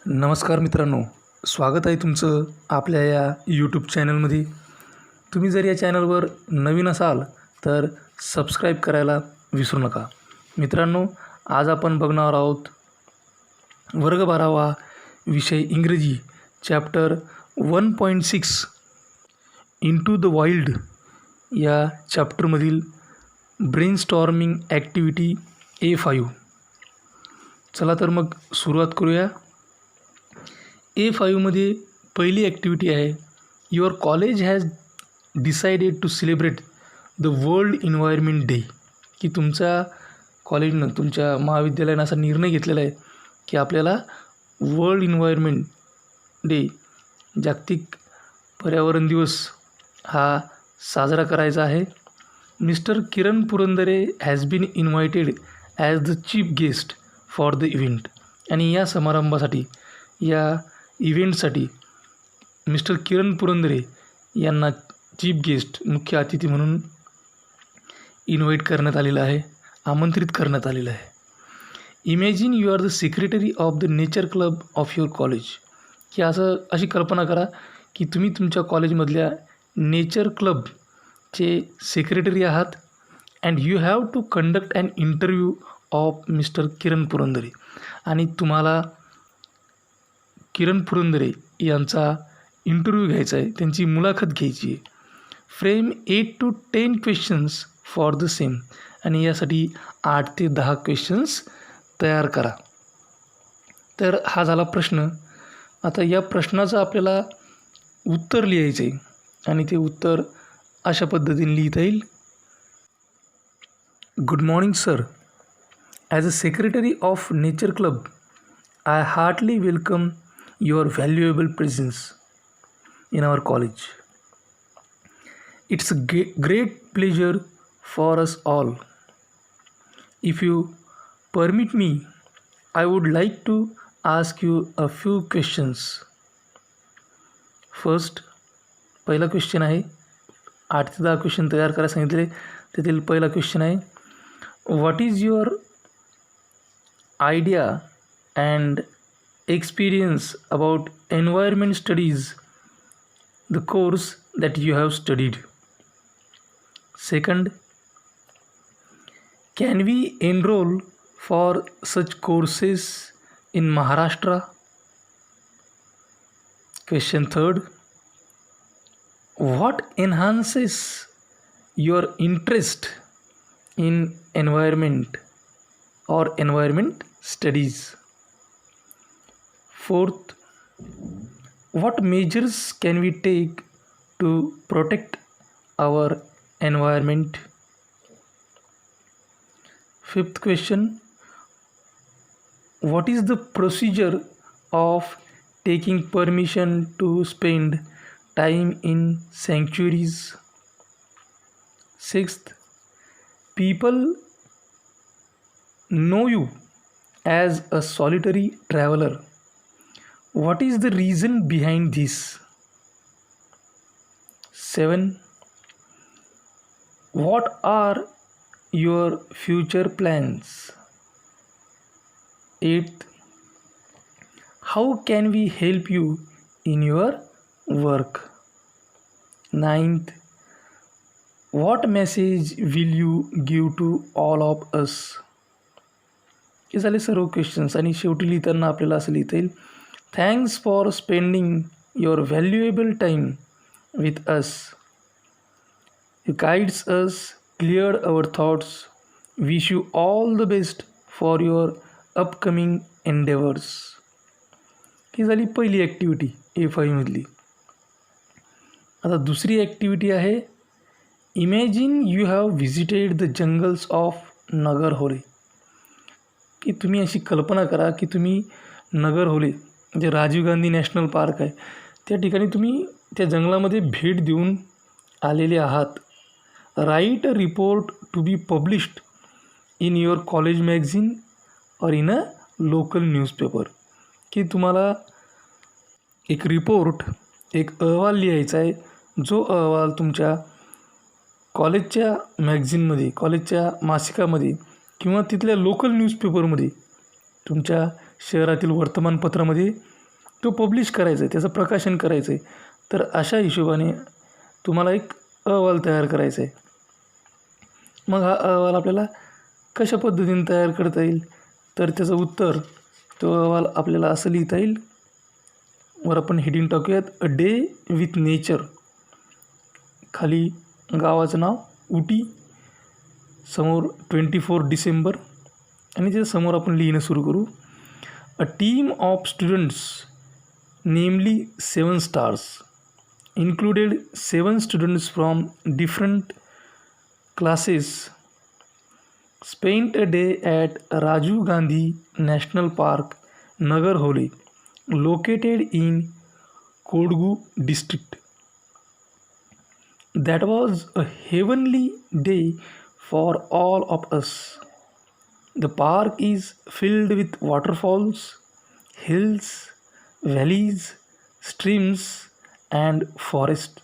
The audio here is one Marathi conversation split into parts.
नमस्कार मित्रांनो, स्वागत आहे तुमचं आपल्या या यूट्यूब चॅनलमध्ये. तुम्ही जर या चॅनलवर नवीन असाल तर सबस्क्राईब करायला विसरू नका. मित्रांनो, आज आपण बघणार आहोत वर्ग 12वा विषय इंग्रजी चॅप्टर 1.6 इंटू द वाईल्ड या चॅप्टरमधील ब्रेनस्टॉर्मिंग ॲक्टिव्हिटी A5. चला तर मग सुरुवात करूया. A5मध्ये पहिली ॲक्टिव्हिटी आहे, your college has decided to celebrate the world environment day. की तुमच्या कॉलेजनं, तुमच्या महाविद्यालयानं असा निर्णय घेतलेला आहे की आपल्याला वर्ल्ड एन्व्हायरमेंट डे, जागतिक पर्यावरण दिवस हा साजरा करायचा आहे. Mister Kiran Purandare has been invited as the chief guest for the event. आणि या समारंभासाठी, या इव्हेंटसाठी मिस्टर किरण पुरंदरे यांना चीफ गेस्ट, मुख्य अतिथी म्हणून इन्व्हाइट करण्यात आलेलं आहे, आमंत्रित करण्यात आलेलं आहे. Imagine you are the secretary of the nature club of your college. की अशी कल्पना करा की तुम्ही तुमच्या कॉलेजमधल्या नेचर क्लबचे सेक्रेटरी आहात. And you have to conduct an interview of mister Kiran Purandare. आणि तुम्हाला किरण पुरंदरे यांचा इंटरव्ह्यू घ्यायचा आहे, त्यांची मुलाखत घ्यायची आहे. Frame 8 to 10 questions for the same. आणि यासाठी 8 ते 10 क्वेश्चन्स तयार करा. तर हा झाला प्रश्न. आता या प्रश्नाचं आपल्याला उत्तर लिहायचं आहे आणि ते उत्तर अशा पद्धतीने लिहिता येईल. Good morning sir. As a secretary of nature club, I heartily welcome your valuable presence in our college. It's a great pleasure for us all. If you permit me, I would like to ask you a few questions. First, पहिला क्वेश्चन आहे. 8 ते 10 क्वेश्चन तयार करायला सांगितले. त्यातील पहिला क्वेश्चन आहे, what is your idea and experience about environment studies, the course that you have studied. Second, can we enroll for such courses in Maharashtra? Question third, what enhances your interest in environment or environment studies? Fourth, what measures can we take to protect our environment? Fifth question, what is the procedure of taking permission to spend time in sanctuaries? Sixth, people know you as a solitary traveler. What is the reason behind this? 7. What are your future plans? 8. How can we help you in your work? 9th. What message will you give to all of us? हे झाले सर्व क्वेश्चन्स. आणि शेवटी लिहिताना आपल्याला असं लिहिता येईल, Thanks for spending your valuable time with us. You guides us, cleared our thoughts. Wish you all the best for your upcoming endeavors. ही झाली पहिली ॲक्टिव्हिटी A5मधली. आता दुसरी ॲक्टिव्हिटी आहे, imagine you have visited the jungles of Nagarhole. की तुम्ही अशी कल्पना करा की तुम्ही नगरहोले, जे राजीव गांधी नॅशनल पार्क आहे, त्या ठिकाणी तुम्ही त्या जंगलामध्ये भेट देऊन आलेले आहात. Write a report to be published in your college magazine or in a local newspaper. की तुम्हाला एक रिपोर्ट, एक अहवाल लिहायचा आहे, जो अहवाल तुमच्या कॉलेजच्या मॅगझिनमध्ये, कॉलेजच्या मासिकामध्ये किंवा तिथल्या लोकल न्यूजपेपरमध्ये तुमच्या शहरातील वर्तमानपत्रामध्ये तो पब्लिश करायचा आहे, त्याचं प्रकाशन करायचं आहे. तर अशा हिशोबाने तुम्हाला एक अहवाल तयार करायचा आहे. मग हा अहवाल आपल्याला कशा पद्धतीने तयार करता येईल, तर त्याचं उत्तर, तो अहवाल आपल्याला असं लिहिता येईल. वर आपण हेडिंग टाकूयात, अ डे विथ नेचर. खाली गावाचं नाव उटी, समोर 24 डिसेंबर, आणि त्याच्यासमोर आपण लिहिणं सुरू करू. अ टीम ऑफ स्टुडंट्स, नेमली 7 stars, included 7 students from different classes, spent a day at Rajiv Gandhi National Park, Nagarhole, located in Kodgu district. That was a heavenly day for all of us. The park is filled with waterfalls, hills, valleys, streams, and forest.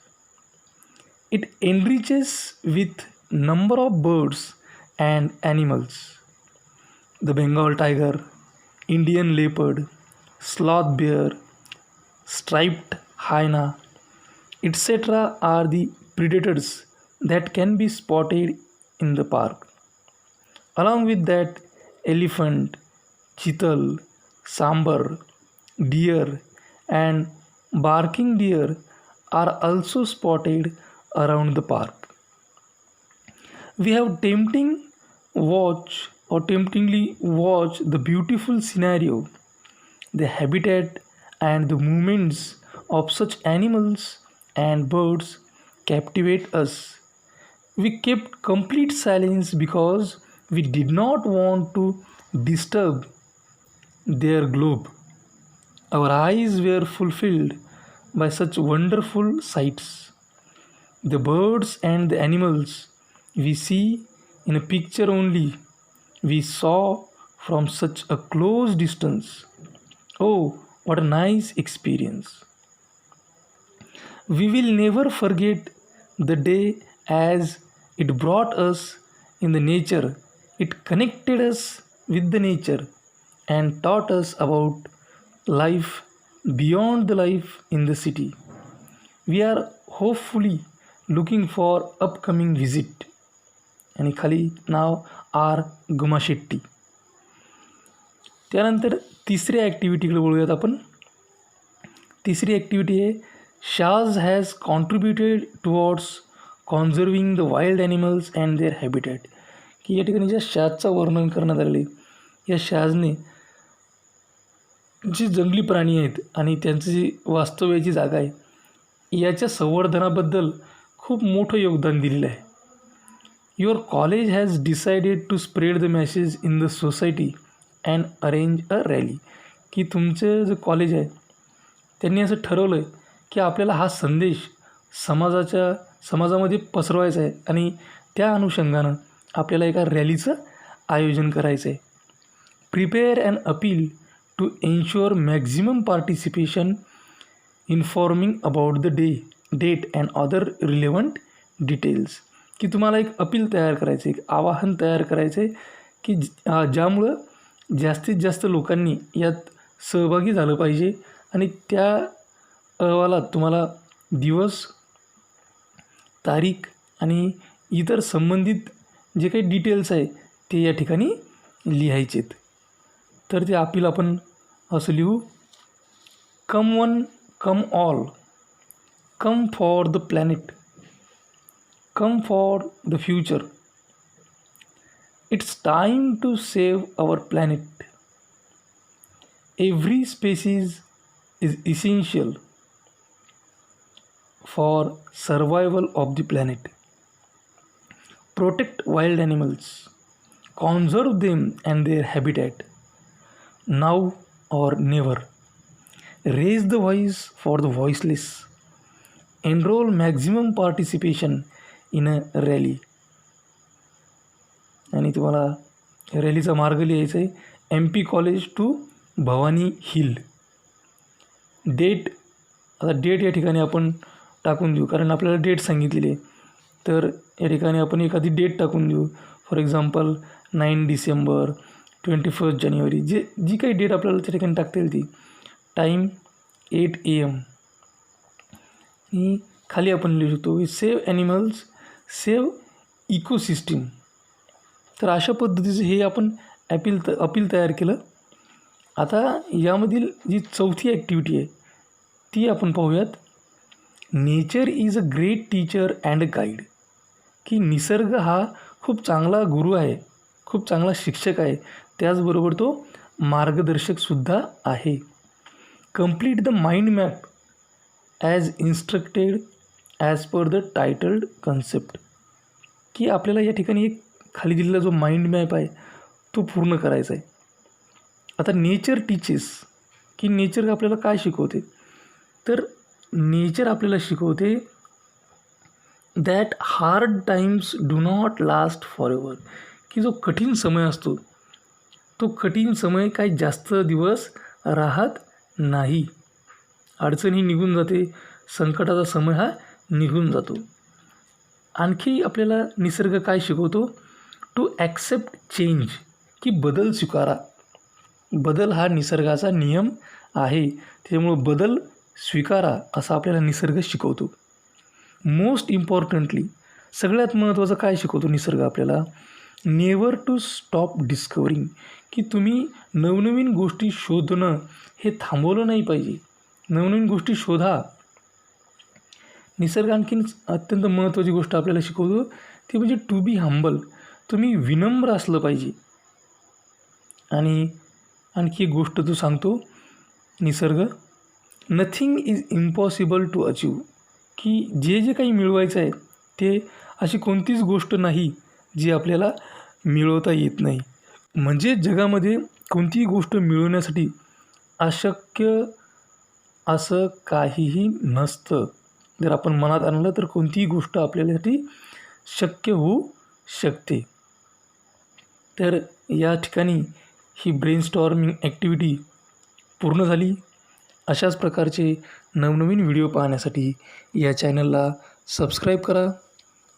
It enriches with number of birds and animals. The Bengal tiger, Indian leopard, sloth bear, striped hyena, etc. are the predators that can be spotted in the park. Along with that, elephant, chital, sambar, deer, and barking deer are also spotted around the park. We have temptingly watch the beautiful scenario, the habitat, and the movements of such animals and birds captivate us. We kept complete silence because we did not want to disturb their globe. Our eyes were fulfilled by such wonderful sights. The birds and the animals we see in a picture only, we saw from such a close distance. Oh, what a nice experience! We will never forget the day, as it brought us in the nature. It connected us with the nature and taught us about life beyond the life in the city. We are hopefully looking for upcoming visit. आणि खाली नाव आर गुमाशेट्टी. त्यानंतर तिसऱ्या ॲक्टिव्हिटीकडे बोलूयात आपण. तिसरी ॲक्टिव्हिटी आहे, शाज has contributed towards conserving the wild animals and their habitat. की या ठिकाणी ज्या शाजचं वर्णन करण्यात आलेले, या शाजने जी जंगली प्राणी आहेत आणि त्यांची जी वास्तव्याची जागा आहे, याच्या संवर्धनाबद्दल खूप मोठं योगदान दिलेलं आहे. Your college has decided to spread the message in the society and arrange a rally. की तुमचं जे कॉलेज आहे त्यांनी असं ठरवलं आहे की आपल्याला हा संदेश समाजामध्ये पसरवायचा आहे आणि त्या अनुषंगानं आपल्याला एका रॅलीचं आयोजन करायचं आहे. Prepare and appeal to ensure maximum participation, informing about the date and other relevant details. की तुम्हाला एक अपील तयार करायचं आहे, एक आवाहन तयार करायचं आहे की ज्यामुळं जास्तीत जास्त लोकांनी यात सहभागी झालं पाहिजे आणि त्या अहवालात तुम्हाला दिवस, तारीख आणि इतर संबंधित जे काही डिटेल्स आहे ते या ठिकाणी लिहायचे आहेत. तर ते अपील आपण असं लिहू, come one come all, come for the planet, come for the future, it's time to save our planet. Every species is essential for survival of the planet. Protect wild animals, conserve them and their habitat, now or never. Raise the voice for the voiceless. Enroll maximum participation in a rally. आणि तुम्हाला रॅलीचा मार्ग लिहायचा आहे, MP college to Bhavani hill. Date, आता डेट या ठिकाणी आपण टाकून देऊ कारण आपल्याला डेट सांगितलेली आहे. तर या ठिकाणी आपण एखादी डेट टाकून देऊ. फॉर एक्झाम्पल 9 डिसेंबर 21 जानेवारी जी काही डेट आपल्याला त्या ठिकाणी टाकता येईल ती. Time 8 AM. आणि खाली आपण लिहू शकतो सेव्ह ॲनिमल्स, सेव्ह इकोसिस्टीम. तर अशा पद्धतीचं हे आपण अपील तयार केलं. आता यामधील जी चौथी ॲक्टिव्हिटी आहे ती आपण पाहूयात. Nature is a great teacher and a guide. की निसर्ग हा खूप चांगला गुरु आहे, खूप चांगला शिक्षक आहे, त्याचबरोबर तो मार्गदर्शकसुद्धा आहे. Complete the mind map as instructed as per the टायटल्ड concept. की आपल्याला या ठिकाणी एक खाली दिलेला जो माइंड मॅप आहे तो पूर्ण करायचा आहे. आता नेचर टीचेस, की नेचर आपल्याला काय शिकवते, तर नेचर आपल्याला शिकवते that hard Times do not last for ever. की जो कठीण समय असतो तो कठीण समय काही जास्त दिवस राहत नाही. अडचणी निघून जाते, संकटाचा समय हा निघून जातो. आणखी आपल्याला निसर्ग काय शिकवतो, टू ॲक्सेप्ट चेंज. की बदल स्वीकारा. बदल हा निसर्गाचा नियम आहे, त्यामुळं बदल स्वीकारा असं आपल्याला निसर्ग शिकवतो. मोस्ट इम्पॉर्टंटली सगळ्यात महत्त्वाचं काय शिकवतो निसर्ग आपल्याला, नेवर टू स्टॉप डिस्कवरिंग. की तुम्ही नवनवीन गोष्टी शोधणं हे थांबवलं नाही पाहिजे, नवनवीन गोष्टी शोधा. निसर्ग आणखीन अत्यंत महत्त्वाची गोष्ट आपल्याला शिकवतो ती म्हणजे टू बी हंबल. तुम्ही विनम्र असलं पाहिजे. आणि आणखी एक गोष्ट तो सांगतो निसर्ग, nothing is impossible to achieve. की जे काही मिळवायचं आहे ते अशी कोणतीच गोष्ट नाही जी आपल्याला मिळवता येत नाही. म्हणजे जगामध्ये कोणतीही गोष्ट मिळवण्यासाठी अशक्य असं काहीही नसतं. जर आपण मनात आणलं तर कोणतीही गोष्ट आपल्यासाठी शक्य होऊ शकते. तर या ठिकाणी ही ब्रेनस्टॉर्मिंग ॲक्टिव्हिटी पूर्ण झाली. अशाच प्रकारचे नवनवीन व्हिडिओ पाहण्यासाठी या चॅनलला सबस्क्राईब करा.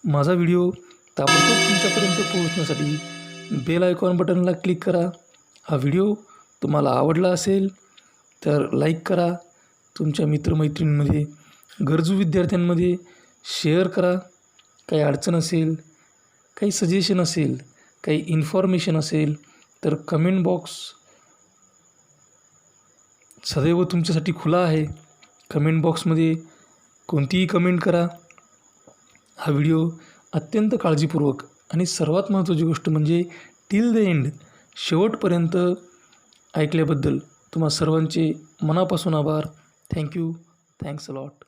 माझा व्हिडिओ ताबडतोब तुमच्यापर्यंत पोहोचण्यासाठी बेल आयकॉन बटनला क्लिक करा. हा व्हिडिओ तुम्हाला आवडला असेल तर लाईक करा. तुमच्या मित्रमैत्रिणींमध्ये, गरजू विद्यार्थ्यांमध्ये शेअर करा. काही अडचण असेल, काही सजेशन असेल, काही इन्फॉर्मेशन असेल तर कमेंट बॉक्स सदैव तुमच्यासाठी खुला आहे. कमेंट बॉक्समध्ये कोणतीही कमेंट करा. हा व्हिडिओ अत्यंत काळजीपूर्वक आणि सर्वात महत्त्वाची गोष्ट म्हणजे टिल द एंड शेवटपर्यंत ऐकल्याबद्दल तुम्हा सर्वांचे मनापासून आभार. थँक्यू. Thanks a lot.